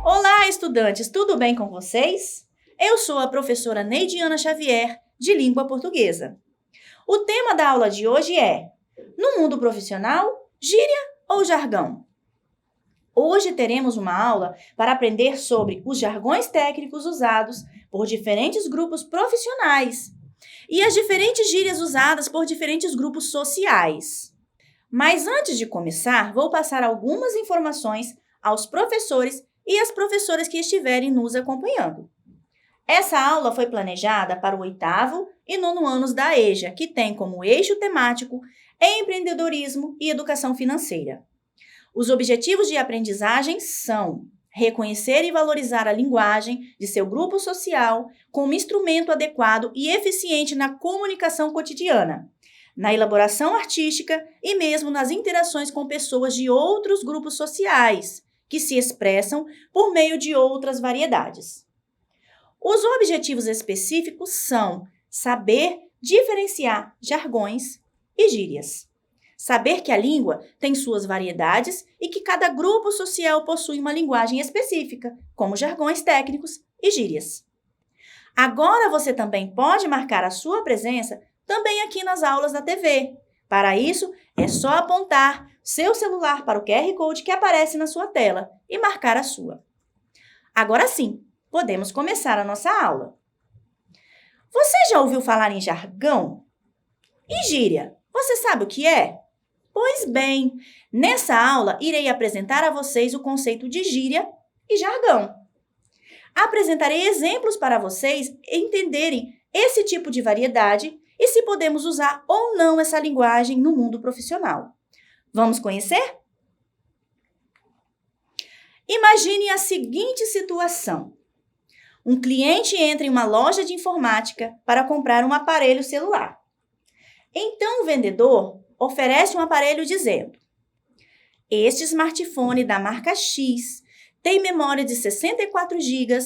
Olá, estudantes, tudo bem com vocês? Eu sou a professora Neidiana Xavier, de Língua Portuguesa. O tema da aula de hoje é: no mundo profissional, gíria ou jargão? Hoje teremos uma aula para aprender sobre os jargões técnicos usados por diferentes grupos profissionais e as diferentes gírias usadas por diferentes grupos sociais. Mas antes de começar, vou passar algumas informações aos professores e às professoras que estiverem nos acompanhando. Essa aula foi planejada para o 8º e 9º anos da EJA, que tem como eixo temático empreendedorismo e educação financeira. Os objetivos de aprendizagem são reconhecer e valorizar a linguagem de seu grupo social como instrumento adequado e eficiente na comunicação cotidiana, na elaboração artística e mesmo nas interações com pessoas de outros grupos sociais, que se expressam por meio de outras variedades. Os objetivos específicos são saber diferenciar jargões e gírias. Saber que a língua tem suas variedades e que cada grupo social possui uma linguagem específica, como jargões técnicos e gírias. Agora você também pode marcar a sua presença também aqui nas aulas da TV. Para isso, é só apontar seu celular para o QR Code que aparece na sua tela e marcar a sua. Agora sim, podemos começar a nossa aula. Você já ouviu falar em jargão? E gíria? Você sabe o que é? Pois bem, nessa aula irei apresentar a vocês o conceito de gíria e jargão. Apresentarei exemplos para vocês entenderem esse tipo de variedade e se podemos usar ou não essa linguagem no mundo profissional. Vamos conhecer? Imagine a seguinte situação. Um cliente entra em uma loja de informática para comprar um aparelho celular. Então o vendedor oferece um aparelho dizendo: este smartphone da marca X tem memória de 64 GB,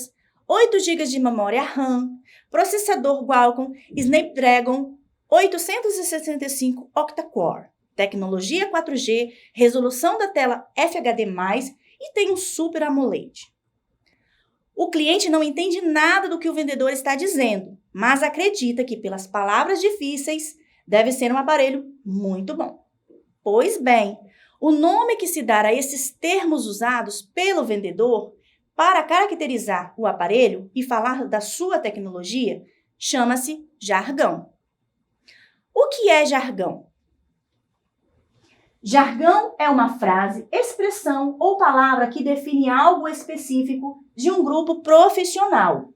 8 GB de memória RAM, processador Qualcomm Snapdragon 865 octa-core, tecnologia 4G, resolução da tela FHD+, e tem um Super AMOLED. O cliente não entende nada do que o vendedor está dizendo, mas acredita que pelas palavras difíceis deve ser um aparelho muito bom. Pois bem, o nome que se dá a esses termos usados pelo vendedor para caracterizar o aparelho e falar da sua tecnologia chama-se jargão. O que é jargão? Jargão é uma frase, expressão ou palavra que define algo específico de um grupo profissional,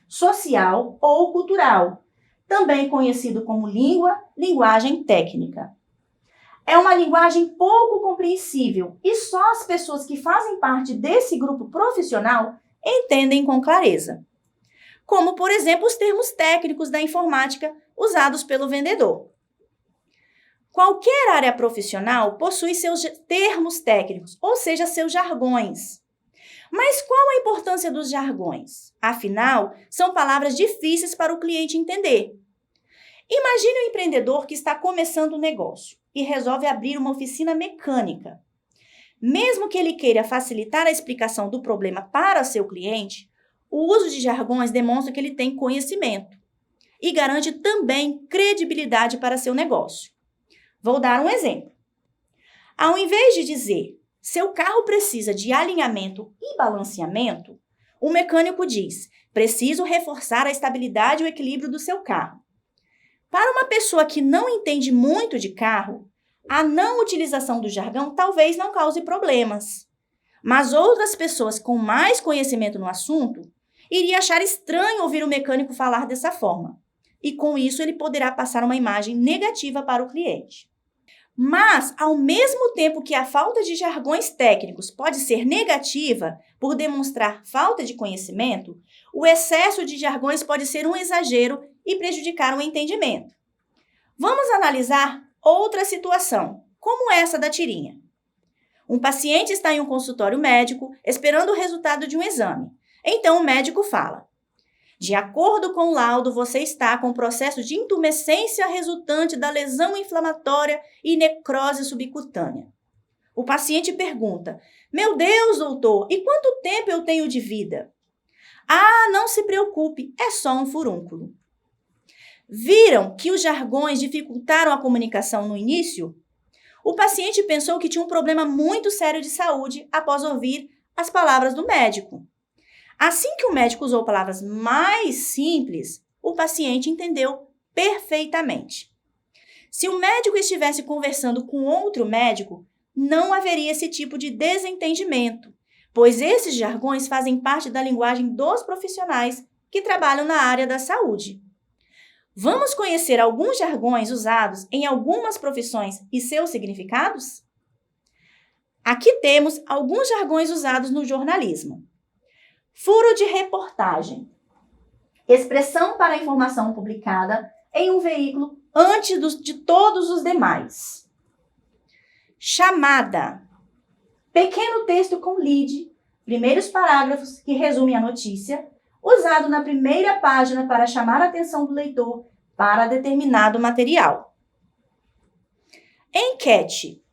social ou cultural, também conhecido como língua, linguagem técnica. É uma linguagem pouco compreensível e só as pessoas que fazem parte desse grupo profissional entendem com clareza. Como, por exemplo, os termos técnicos da informática usados pelo vendedor. Qualquer área profissional possui seus termos técnicos, ou seja, seus jargões. Mas qual a importância dos jargões? Afinal, são palavras difíceis para o cliente entender. Imagine um empreendedor que está começando um negócio e resolve abrir uma oficina mecânica. Mesmo que ele queira facilitar a explicação do problema para seu cliente, o uso de jargões demonstra que ele tem conhecimento e garante também credibilidade para seu negócio. Vou dar um exemplo. Ao invés de dizer, seu carro precisa de alinhamento e balanceamento, o mecânico diz, preciso reforçar a estabilidade e o equilíbrio do seu carro. Para uma pessoa que não entende muito de carro, a não utilização do jargão talvez não cause problemas. Mas outras pessoas com mais conhecimento no assunto iriam achar estranho ouvir o mecânico falar dessa forma. E com isso ele poderá passar uma imagem negativa para o cliente. Mas, ao mesmo tempo que a falta de jargões técnicos pode ser negativa por demonstrar falta de conhecimento, o excesso de jargões pode ser um exagero e prejudicar o entendimento. Vamos analisar outra situação, como essa da tirinha. Um paciente está em um consultório médico esperando o resultado de um exame. Então o médico fala: de acordo com o laudo, você está com processo de intumescência resultante da lesão inflamatória e necrose subcutânea. O paciente pergunta: meu Deus, doutor, e quanto tempo eu tenho de vida? Ah, não se preocupe, é só um furúnculo. Viram que os jargões dificultaram a comunicação no início? O paciente pensou que tinha um problema muito sério de saúde após ouvir as palavras do médico. Assim que o médico usou palavras mais simples, o paciente entendeu perfeitamente. Se o médico estivesse conversando com outro médico, não haveria esse tipo de desentendimento, pois esses jargões fazem parte da linguagem dos profissionais que trabalham na área da saúde. Vamos conhecer alguns jargões usados em algumas profissões e seus significados? Aqui temos alguns jargões usados no jornalismo. Furo de reportagem. Expressão para a informação publicada em um veículo antes de todos os demais. Chamada. Pequeno texto com lead, primeiros parágrafos que resumem a notícia, usado na primeira página para chamar a atenção do leitor para determinado material. Enquete.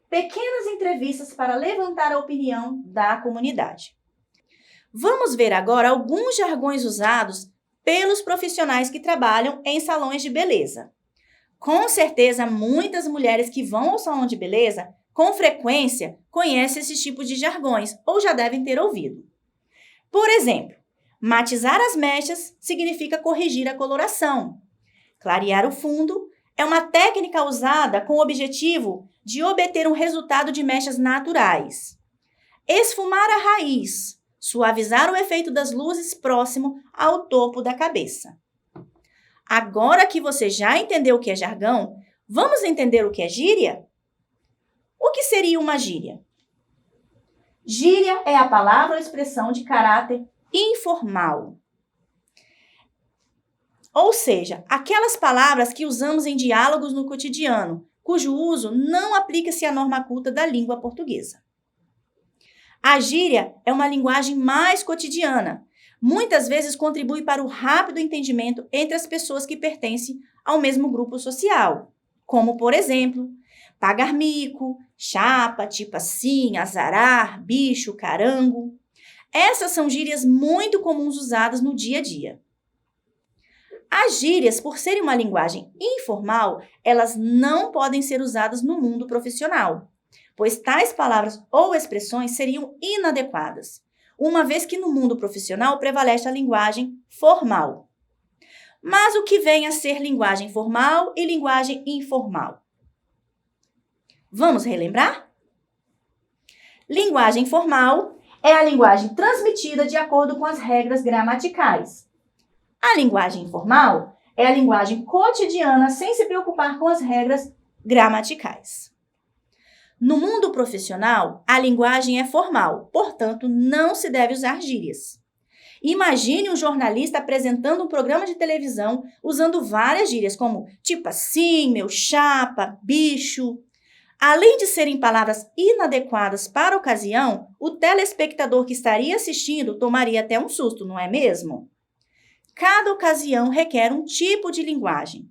Pequenas entrevistas para levantar a opinião da comunidade. Vamos ver agora alguns jargões usados pelos profissionais que trabalham em salões de beleza. Com certeza, muitas mulheres que vão ao salão de beleza, com frequência, conhecem esse tipo de jargões ou já devem ter ouvido. Por exemplo, matizar as mechas significa corrigir a coloração. Clarear o fundo é uma técnica usada com o objetivo de obter um resultado de mechas naturais. Esfumar a raiz, suavizar o efeito das luzes próximo ao topo da cabeça. Agora que você já entendeu o que é jargão, vamos entender o que é gíria? O que seria uma gíria? Gíria é a palavra ou expressão de caráter informal. Ou seja, aquelas palavras que usamos em diálogos no cotidiano, cujo uso não aplica-se à norma culta da língua portuguesa. A gíria é uma linguagem mais cotidiana. Muitas vezes contribui para o rápido entendimento entre as pessoas que pertencem ao mesmo grupo social. Como, por exemplo, pagar mico, chapa, tipo assim, azarar, bicho, carango. Essas são gírias muito comuns usadas no dia a dia. As gírias, por serem uma linguagem informal, elas não podem ser usadas no mundo profissional, pois tais palavras ou expressões seriam inadequadas, uma vez que no mundo profissional prevalece a linguagem formal. Mas o que vem a ser linguagem formal e linguagem informal? Vamos relembrar? Linguagem formal é a linguagem transmitida de acordo com as regras gramaticais. A linguagem informal é a linguagem cotidiana sem se preocupar com as regras gramaticais. No mundo profissional, a linguagem é formal, portanto, não se deve usar gírias. Imagine um jornalista apresentando um programa de televisão usando várias gírias, como tipo assim, meu chapa, bicho. Além de serem palavras inadequadas para a ocasião, o telespectador que estaria assistindo tomaria até um susto, não é mesmo? Cada ocasião requer um tipo de linguagem.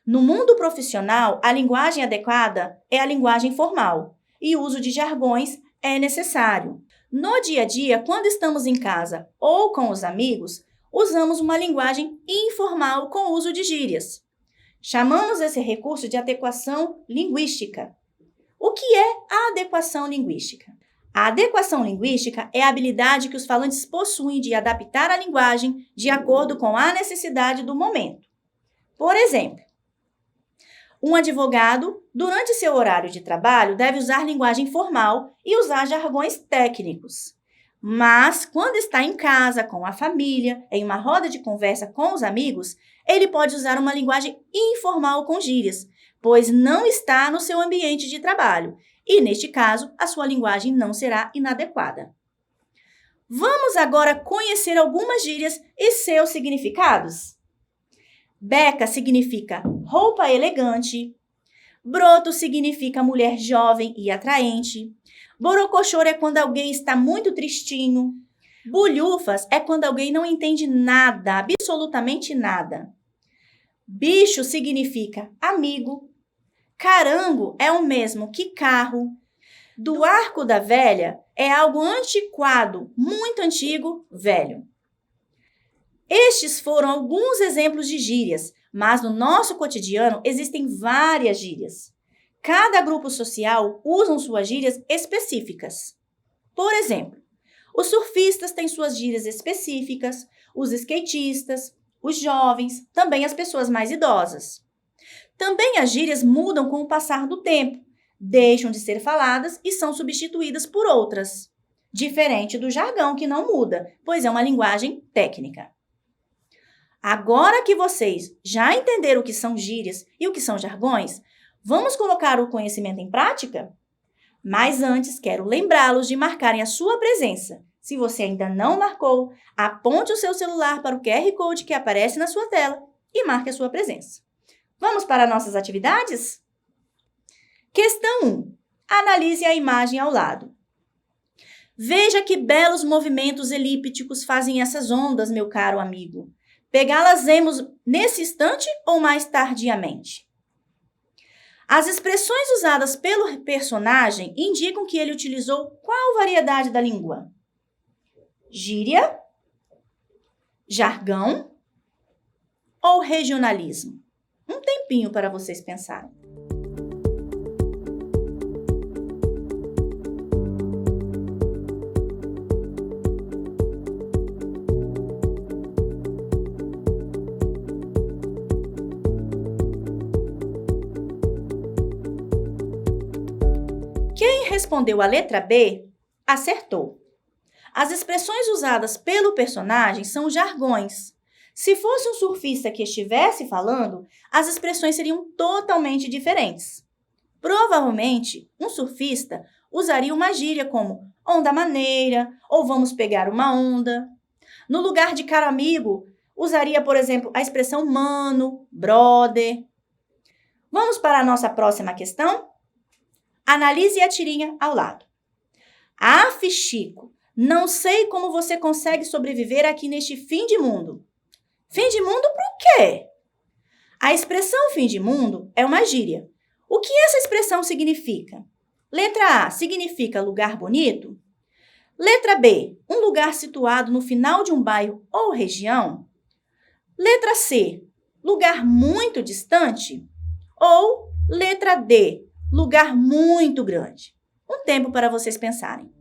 No mundo profissional, a linguagem adequada é a linguagem formal e o uso de jargões é necessário. No dia a dia, quando estamos em casa ou com os amigos, usamos uma linguagem informal com o uso de gírias. Chamamos esse recurso de adequação linguística. O que é a adequação linguística? A adequação linguística é a habilidade que os falantes possuem de adaptar a linguagem de acordo com a necessidade do momento. Por exemplo, um advogado, durante seu horário de trabalho, deve usar linguagem formal e usar jargões técnicos. Mas, quando está em casa, com a família, em uma roda de conversa com os amigos, ele pode usar uma linguagem informal com gírias, pois não está no seu ambiente de trabalho. E, neste caso, a sua linguagem não será inadequada. Vamos agora conhecer algumas gírias e seus significados. Beca significa roupa elegante. Broto significa mulher jovem e atraente. Borocochoro é quando alguém está muito tristinho. Bulhufas é quando alguém não entende nada, absolutamente nada. Bicho significa amigo. Carango é o mesmo que carro. Do arco da velha é algo antiquado, muito antigo, velho. Estes foram alguns exemplos de gírias, mas no nosso cotidiano existem várias gírias. Cada grupo social usa suas gírias específicas. Por exemplo, os surfistas têm suas gírias específicas, os skatistas, os jovens, também as pessoas mais idosas. Também as gírias mudam com o passar do tempo, deixam de ser faladas e são substituídas por outras. Diferente do jargão, que não muda, pois é uma linguagem técnica. Agora que vocês já entenderam o que são gírias e o que são jargões, vamos colocar o conhecimento em prática? Mas antes, quero lembrá-los de marcarem a sua presença. Se você ainda não marcou, aponte o seu celular para o QR Code que aparece na sua tela e marque a sua presença. Vamos para nossas atividades? Questão 1. Analise a imagem ao lado. Veja que belos movimentos elípticos fazem essas ondas, meu caro amigo. Pegá-las-emos nesse instante ou mais tardiamente? As expressões usadas pelo personagem indicam que ele utilizou qual variedade da língua? Gíria, jargão ou regionalismo? Um tempinho para vocês pensarem. Quem respondeu a letra B, acertou. As expressões usadas pelo personagem são jargões. Se fosse um surfista que estivesse falando, as expressões seriam totalmente diferentes. Provavelmente, um surfista usaria uma gíria como onda maneira ou vamos pegar uma onda. No lugar de caro amigo, usaria, por exemplo, a expressão mano, brother. Vamos para a nossa próxima questão? Analise a tirinha ao lado. Aff, Chico, não sei como você consegue sobreviver aqui neste fim de mundo. Fim de mundo por quê? A expressão fim de mundo é uma gíria. O que essa expressão significa? Letra A significa lugar bonito. Letra B, um lugar situado no final de um bairro ou região. Letra C, lugar muito distante. Ou letra D, lugar muito grande. Um tempo para vocês pensarem.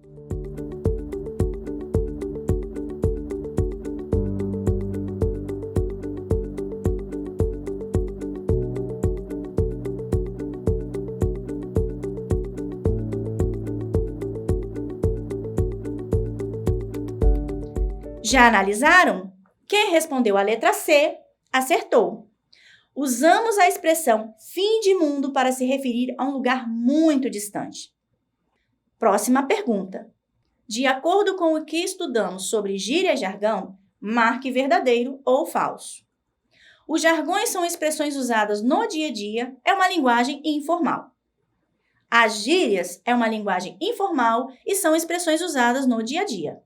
Já analisaram? Quem respondeu a letra C, acertou. Usamos a expressão fim de mundo para se referir a um lugar muito distante. Próxima pergunta. De acordo com o que estudamos sobre gíria e jargão, marque verdadeiro ou falso. Os jargões são expressões usadas no dia a dia, é uma linguagem informal. As gírias é uma linguagem informal e são expressões usadas no dia a dia.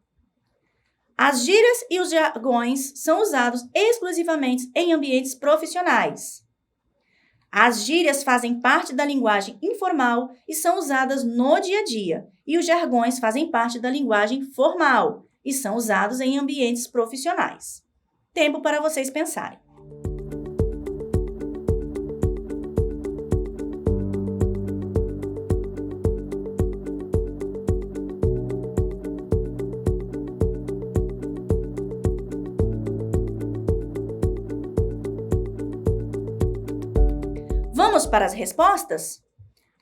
As gírias e os jargões são usados exclusivamente em ambientes profissionais. As gírias fazem parte da linguagem informal e são usadas no dia a dia, e os jargões fazem parte da linguagem formal e são usados em ambientes profissionais. Tempo para vocês pensarem. Vamos para as respostas?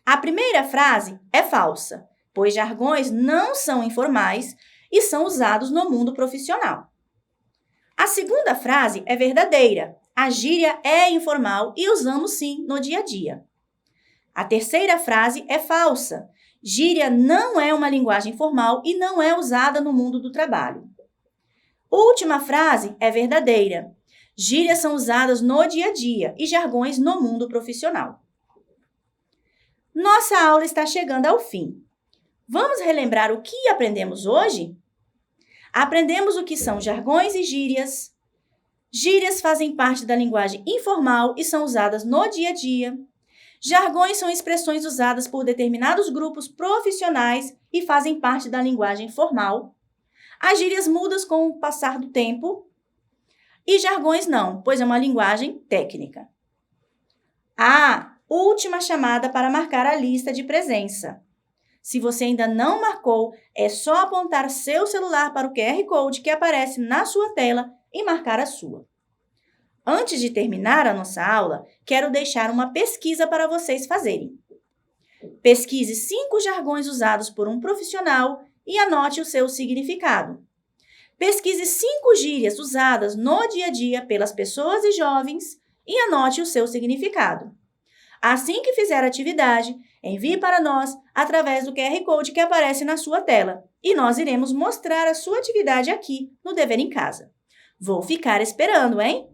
A primeira frase é falsa, pois jargões não são informais e são usados no mundo profissional. A segunda frase é verdadeira. A gíria é informal e usamos sim no dia a dia. A terceira frase é falsa. Gíria não é uma linguagem formal e não é usada no mundo do trabalho. Última frase é verdadeira. Gírias são usadas no dia a dia e jargões no mundo profissional. Nossa aula está chegando ao fim. Vamos relembrar o que aprendemos hoje? Aprendemos o que são jargões e gírias. Gírias fazem parte da linguagem informal e são usadas no dia a dia. Jargões são expressões usadas por determinados grupos profissionais e fazem parte da linguagem formal. As gírias mudam com o passar do tempo e jargões não, pois é uma linguagem técnica. Última chamada para marcar a lista de presença. Se você ainda não marcou, é só apontar seu celular para o QR Code que aparece na sua tela e marcar a sua. Antes de terminar a nossa aula, quero deixar uma pesquisa para vocês fazerem. Pesquise 5 jargões usados por um profissional e anote o seu significado. Pesquise 5 gírias usadas no dia a dia pelas pessoas e jovens e anote o seu significado. Assim que fizer a atividade, envie para nós através do QR Code que aparece na sua tela e nós iremos mostrar a sua atividade aqui no Dever em Casa. Vou ficar esperando, hein?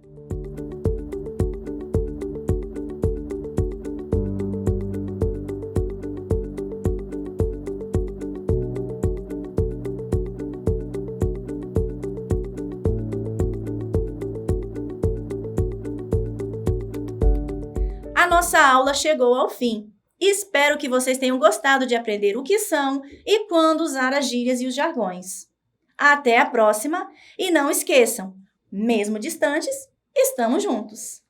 A nossa aula chegou ao fim. Espero que vocês tenham gostado de aprender o que são e quando usar as gírias e os jargões. Até a próxima e não esqueçam, mesmo distantes, estamos juntos!